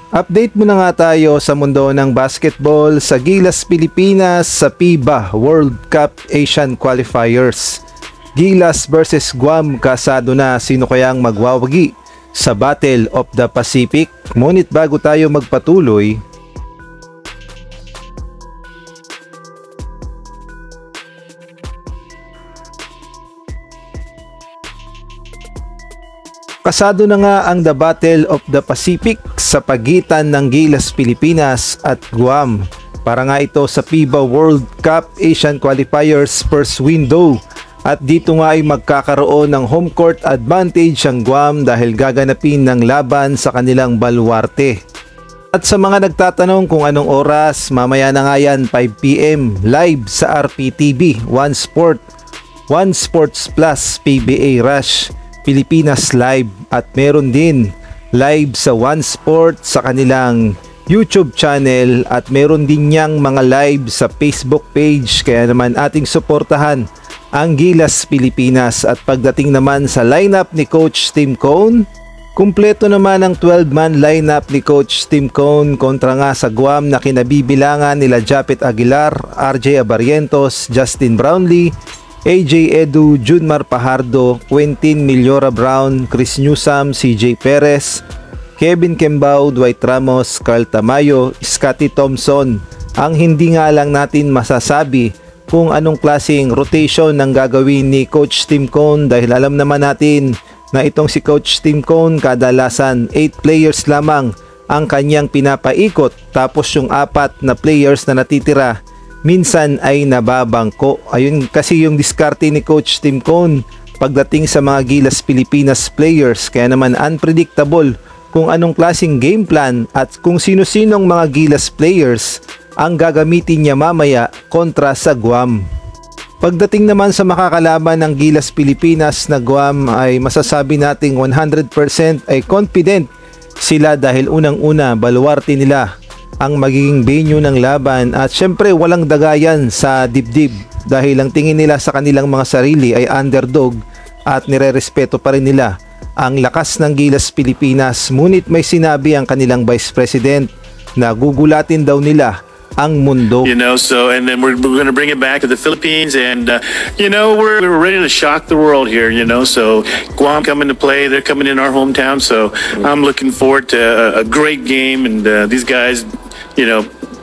Update muna nga tayo sa mundo ng basketball sa Gilas Pilipinas sa FIBA World Cup Asian Qualifiers. Gilas versus Guam, kasado na sino kayang magwawagi sa Battle of the Pacific. Ngunit bago tayo magpatuloy, kasado na nga ang The Battle of the Pacific sa pagitan ng Gilas Pilipinas at Guam. Para nga ito sa FIBA World Cup Asian Qualifiers first window. At dito nga ay magkakaroon ng home court advantage ang Guam dahil gaganapin ng laban sa kanilang baluarte. At sa mga nagtatanong kung anong oras, mamaya na nga yan, 5 PM live sa RPTV, One Sports Plus, PBA Rush, Pilipinas Live, at meron din live sa One Sport sa kanilang YouTube channel at meron din niyang mga live sa Facebook page. Kaya naman ating suportahan ang Gilas Pilipinas. At pagdating naman sa lineup ni Coach Tim Cone, kumpleto naman ang 12-man lineup ni Coach Tim Cone kontra nga sa Guam na kinabibilangan nila Japet Aguilar, RJ Abarientos, Justin Brownlee, AJ Edu, Junmar Pajardo, Quentin Millora Brown, Chris Newsam, CJ Perez, Kevin Kembao, Dwight Ramos, Carl Tamayo, Scotty Thompson. Ang hindi nga lang natin masasabi kung anong klaseng rotation ang gagawin ni Coach Tim Cone dahil alam naman natin na itong si Coach Tim Cone kadalasan 8 players lamang ang kanyang pinapaikot, tapos yung 4 na players na natitira minsan ay nababangko. Ayun kasi yung diskarte ni Coach Tim Cone pagdating sa mga Gilas Pilipinas players. Kaya naman unpredictable kung anong klaseng game plan at kung sino-sinong mga Gilas players ang gagamitin niya mamaya kontra sa Guam. Pagdating naman sa makakalaban ng Gilas Pilipinas na Guam ay masasabi nating 100% ay confident sila dahil unang-una baluarte nila ang magiging venue ng laban at syempre walang dagayan sa dibdib dahil ang tingin nila sa kanilang mga sarili ay underdog at nirerespeto pa rin nila ang lakas ng Gilas Pilipinas. Ngunit may sinabi ang kanilang Vice President na gugulatin daw nila ang mundo. So and then we're going to bring it back to the Philippines and we're ready to shock the world here, so Guam coming to play, they're coming in our hometown, so I'm looking forward to a great game and these guys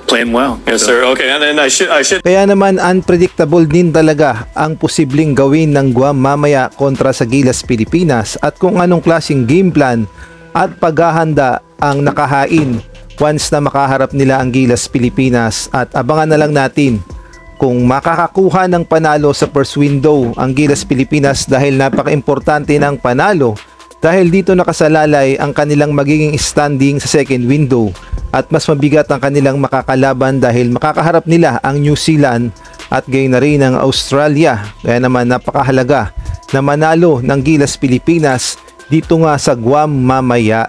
playing well. Yes, sir. Okay, and then I should. Kaya naman unpredictable din talaga ang posibleng gawin ng Guam mamaya kontra sa Gilas Pilipinas at kung anong klaseng game plan at paghahanda ang nakahain once na makaharap nila ang Gilas Pilipinas. At abangan na lang natin kung makakakuha ng panalo sa first window ang Gilas Pilipinas dahil napaka-importante ng panalo dahil dito nakasalalay ang kanilang magiging standing sa second window at mas mabigat ang kanilang makakalaban dahil makakaharap nila ang New Zealand at gayon na rin ang Australia. Kaya naman napakahalaga na manalo ng Gilas Pilipinas dito nga sa Guam mamaya.